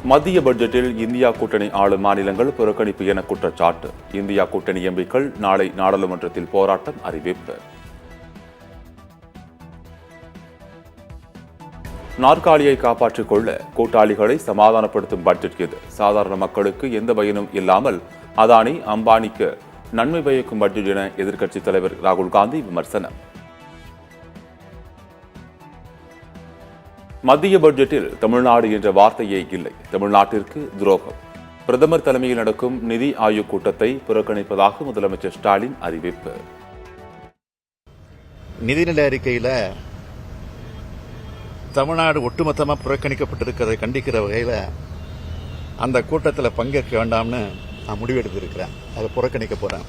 மத்திய பட்ஜெட்டில் இந்தியா கூட்டணி ஆளும் மாநிலங்கள் புறக்கணிப்பு என குற்றச்சாட்டு. இந்தியா கூட்டணி எம்பிக்கள் நாளை நாடாளுமன்றத்தில் போராட்டம் அறிவிப்பு. நாற்காலியை காப்பாற்றிக் கொள்ள கூட்டாளிகளை சமாதானப்படுத்தும் பட்ஜெட் இது. சாதாரண மக்களுக்கு எந்த பயனும் இல்லாமல் அதானி அம்பானிக்கு நன்மை பயக்கும் பட்ஜெட் என எதிர்க்கட்சித் தலைவர் ராகுல் காந்தி விமர்சனம். மத்திய பட்ஜெட்டில் தமிழ்நாடு என்ற வார்த்தையே இல்லை. தமிழ்நாட்டிற்கு துரோகம். பிரதமர் தலைமையில் நடக்கும் நிதி ஆயோக் கூட்டத்தை புறக்கணிப்பதாக முதலமைச்சர் ஸ்டாலின் அறிவிப்பு. நிதிநிலை அறிக்கையில் தமிழ்நாடு ஒட்டுமொத்தமாக புறக்கணிக்கப்பட்டிருக்கிறதை கண்டிக்கிற வகையில் அந்த கூட்டத்தில் பங்கேற்க வேண்டாம்னு நான் முடிவெடுத்திருக்கிறேன். அதை புறக்கணிக்க போறேன்.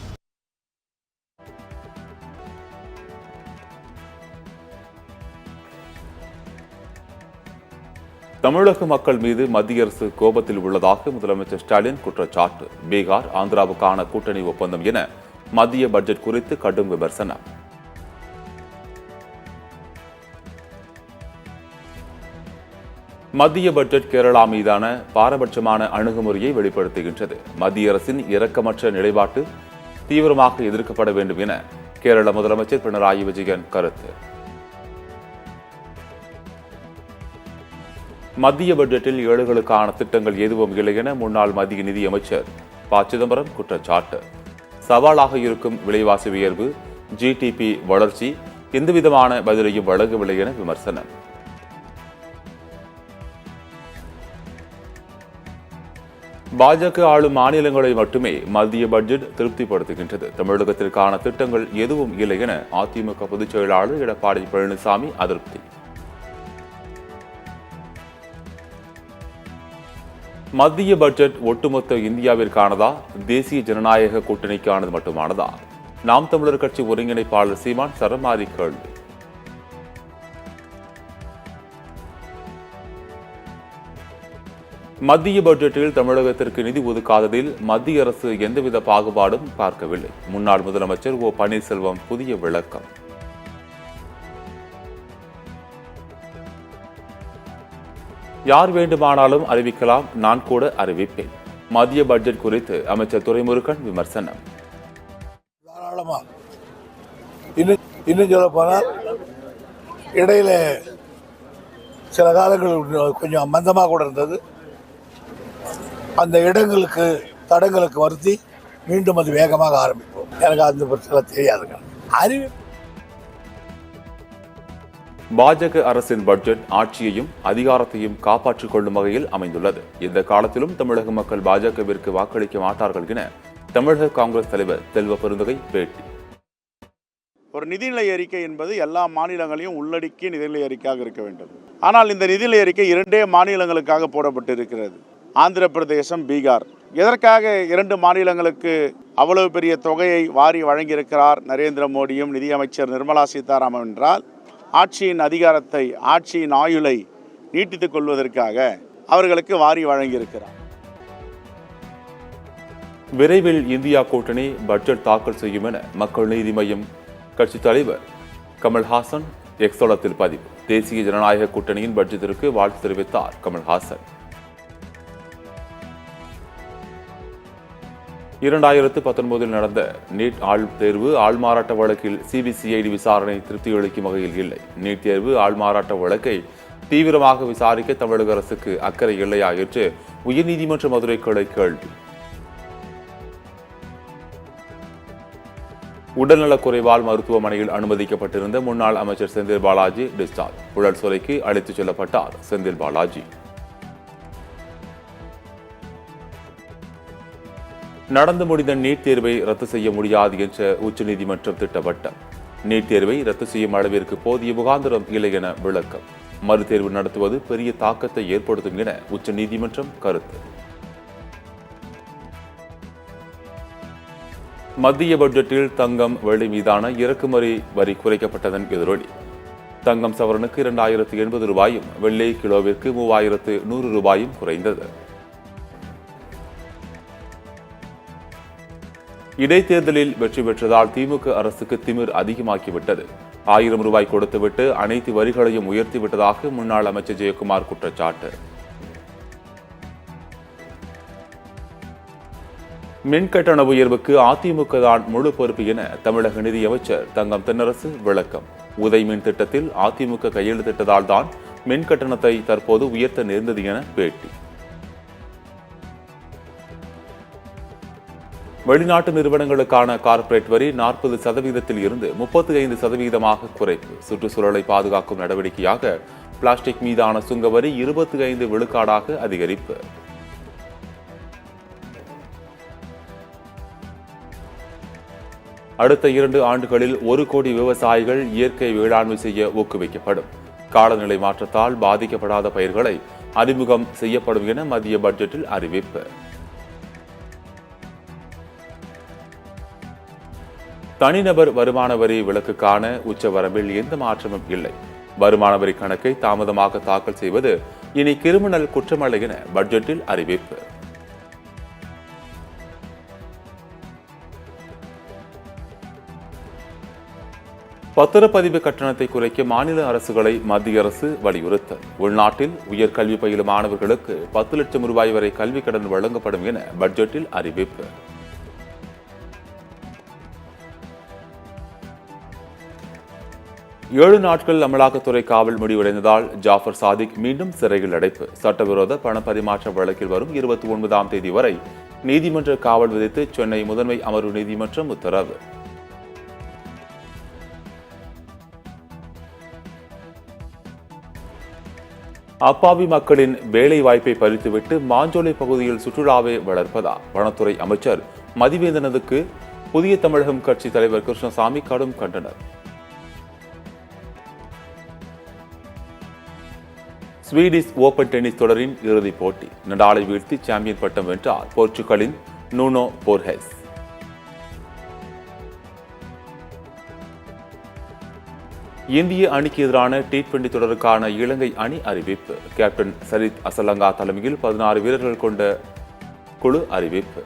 தமிழக மக்கள் மீது மத்திய அரசு கோபத்தில் உள்ளதாக முதலமைச்சர் ஸ்டாலின் குற்றச்சாட்டு. பீகார், ஆந்திராவுக்கான கூட்டணி ஒப்பந்தம் என மத்திய பட்ஜெட் குறித்து கடும் விமர்சனம். மத்திய பட்ஜெட் கேரளா மீதான பாரபட்சமான அணுகுமுறையை வெளிப்படுத்துகின்றது. மத்திய அரசின் இரக்கமற்ற நிலைப்பாட்டு தீவிரமாக எதிர்க்கப்பட வேண்டும் என கேரள முதலமைச்சர் பினராயி விஜயன் கருத்து. மத்திய பட்ஜெட்டில் ஏழைகளுக்கான திட்டங்கள் எதுவும் இல்லை என முன்னாள் மத்திய நிதியமைச்சர் ப. சிதம்பரம் குற்றச்சாட்டு. சவாலாக இருக்கும் விலைவாசி உயர்வு, ஜிடிபி வளர்ச்சி எந்தவிதமான பதிலையும் வழங்கவில்லை என விமர்சனம். பாஜக ஆளும் மாநிலங்களை மட்டுமே மத்திய பட்ஜெட் திருப்திப்படுத்துகின்றது. தமிழகத்திற்கான திட்டங்கள் எதுவும் இல்லை என அதிமுக பொதுச் செயலாளர் எடப்பாடி பழனிசாமி அதிருப்தி. மத்திய பட்ஜெட் ஒட்டுமொத்த இந்தியாவிற்கானதா, தேசிய ஜனநாயக கூட்டணிக்கானது மட்டுமானதா? நாம் தமிழர் கட்சி ஒருங்கிணைப்பாளர் சீமான் சரமாரி கேள்வி. மத்திய பட்ஜெட்டில் தமிழகத்திற்கு நிதி ஒதுக்காததில் மத்திய அரசு எந்தவித பாகுபாடும் பார்க்கவில்லை. முன்னாள் முதலமைச்சர் ஓ. பன்னீர்செல்வம் புதிய விளக்கம். யார் வேண்டுமானாலும் அறிவிக்கலாம், நான் கூட அறிவிப்பேன். மத்திய பட்ஜெட் குறித்து அமைச்சர் துரைமுருகன் விமர்சனம். இன்னும் சொல்ல போனால் இடையில சில காலங்கள் கொஞ்சம் மந்தமாக கூட இருந்தது. அந்த இடங்களுக்கு தடங்களுக்கு வருத்தி மீண்டும் அது வேகமாக ஆரம்பிப்போம். எனக்கு அந்த பிரச்சனை தெரியாதுங்க. பாஜக அரசின் பட்ஜெட் ஆட்சியையும் அதிகாரத்தையும் காப்பாற்றிக் கொள்ளும் வகையில் அமைந்துள்ளது. இந்த காலத்திலும் தமிழக மக்கள் பாஜகவிற்கு வாக்களிக்க மாட்டார்கள் என தமிழக காங்கிரஸ் தலைவர் செல்வ பெருந்தகை பேட்டி. ஒரு நிதிநிலை அறிக்கை என்பது எல்லா மாநிலங்களையும் உள்ளடக்கிய நிதிநிலை அறிக்கையாக இருக்க வேண்டும். ஆனால் இந்த நிதிநிலை அறிக்கை 2 மாநிலங்களுக்காக போடப்பட்டிருக்கிறது. ஆந்திர பிரதேசம், பீகார். எதற்காக 2 மாநிலங்களுக்கு அவ்வளவு பெரிய தொகையை வாரி வழங்கியிருக்கிறார் நரேந்திர மோடியும் நிதியமைச்சர் நிர்மலா சீதாராமன் என்றால், ஆட்சியின் அதிகாரத்தை, ஆட்சியின் ஆயுளை நீட்டித்துக் கொள்வதற்காக அவர்களுக்கு வாரி வழங்கியிருக்கிறார். விரைவில் இந்தியா கூட்டணி பட்ஜெட் தாக்கல் செய்யும் என மக்கள் நீதி மய்யம் கட்சித் தலைவர் கமல்ஹாசன் எக்ஸ் தளத்தில் பதிவு. தேசிய ஜனநாயக கூட்டணியின் பட்ஜெட்டிற்கு வாழ்த்து தெரிவித்தார் கமல்ஹாசன். 2019 நடந்த நீட் தேர்வு ஆள்மாறாட்ட வழக்கில் சிபிசிஐடி விசாரணை திருப்தி அளிக்கும் வகையில் இல்லை. நீட் தேர்வு ஆள்மாறாட்ட வழக்கை தீவிரமாக விசாரிக்க தமிழக அரசுக்கு அக்கறை இல்லையா என்று உயர்நீதிமன்ற மதுரை கிளை கேள்வி. உடல்நலக்குறைவால் மருத்துவமனையில் அனுமதிக்கப்பட்டிருந்த முன்னாள் அமைச்சர் செந்தில் பாலாஜி டிஸ்சார்ஜ். உடல் சிறைக்கு அழைத்துச் செல்லப்பட்டார் செந்தில் பாலாஜி. நடந்து முடிந்த நீட் தேர்வை ரத்து செய்ய முடியாது என்ற உச்சநீதிமன்றம் திட்டவட்டம். நீட் தேர்வை ரத்து செய்யும் அளவிற்கு போதிய முகாந்திரம் இல்லை என விளக்கம். மறுதேர்வு நடத்துவது பெரிய தாக்கத்தை ஏற்படுத்தும் என உச்சநீதிமன்றம் கருத்து. மத்திய பட்ஜெட்டில் தங்கம், வெள்ளி மீதான இறக்குமதி வரி குறைக்கப்பட்டதன் எதிரொலி. தங்கம் சவரனுக்கு 2080 ரூபாயும், வெள்ளி கிலோவிற்கு 3100 ரூபாயும் குறைந்தது. இடைத்தேர்தலில் வெற்றி பெற்றதால் திமுக அரசுக்கு திமிர் அதிகமாக்கிவிட்டது. 1000 ரூபாய் கொடுத்துவிட்டு அனைத்து வரிகளையும் உயர்த்திவிட்டதாக முன்னாள் அமைச்சர் ஜெயக்குமார் குற்றச்சாட்டு. மின் கட்டண உயர்வுக்கு அதிமுக தான் முழு பொறுப்பு என தமிழக நிதியமைச்சர் தங்கம் தென்னரசு விளக்கம். உதய் மின் திட்டத்தில் அதிமுக கையெழுத்திட்டதால் தான் மின் கட்டணத்தை தற்போது உயர்த்த நேர்ந்தது என பேட்டி. வெளிநாட்டு நிறுவனங்களுக்கான கார்ப்பரேட் வரி 40% இருந்து 35% குறைப்பு. சுற்றுச்சூழலை பாதுகாக்கும் நடவடிக்கையாக பிளாஸ்டிக் மீதான சுங்க வரி 25 விழுக்காடாக அதிகரிப்பு. அடுத்த 2 ஆண்டுகளில் 1 கோடி விவசாயிகள் இயற்கை வேளாண்மை செய்ய ஊக்குவிக்கப்படும். காலநிலை மாற்றத்தால் பாதிக்கப்படாத பயிர்களை அறிமுகம் செய்யப்படும் என மத்திய பட்ஜெட்டில் அறிவிப்பு. தனிநபர் வருமான வரி விலக்குக்கான உச்சவரம்பில் எந்த மாற்றமும் இல்லை. வருமான வரி கணக்கை தாமதமாக தாக்கல் செய்வது இனி கிரிமினல் குற்றமல்ல என பட்ஜெட்டில் அறிவிப்பு. பத்திரப்பதிவு கட்டணத்தை குறைக்க மாநில அரசுகளை மத்திய அரசு வலியுறுத்தல். உள்நாட்டில் உயர்கல்வி பயிலும் மாணவர்களுக்கு 10 லட்சம் ரூபாய் வரை கல்விக் கடன் வழங்கப்படும் என பட்ஜெட்டில் அறிவிப்பு. ஏழு நாட்கள் அமலாக்கத்துறை காவல் முடிவடைந்ததால் ஜாஃபர் சாதிக் மீண்டும் சிறையில் அடைப்பு. சட்டவிரோத பண பரிமாற்ற வழக்கில் வரும் 29ஆம் தேதி வரை நீதிமன்ற காவல் விதித்து சென்னை முதன்மை அமர்வு நீதிமன்றம் உத்தரவு. அப்பாவி மக்களின் வேலை வாய்ப்பை பறித்துவிட்டு மாஞ்சோலை பகுதியில் சுற்றுலாவை வளர்ப்பதா? வனத்துறை அமைச்சர் மதிவேந்தனதுக்கு புதிய தமிழகம் கட்சி தலைவர் கிருஷ்ணசாமி கடும் கண்டனர். ஸ்வீடிஷ் ஓபன் டென்னிஸ் தொடரின் இறுதிப் போட்டி. நடாலை வீழ்த்தி சாம்பியன் பட்டம் வென்றார் போர்ச்சுகலின் நூனோ போர்ஹெஸ். இந்திய அணிக்கு எதிரான T20 தொடருக்கான இலங்கை அணி அறிவிப்பு. கேப்டன் சரித் அசலங்கா தலைமையில் 16 வீரர்கள் கொண்ட குழு அறிவிப்பு.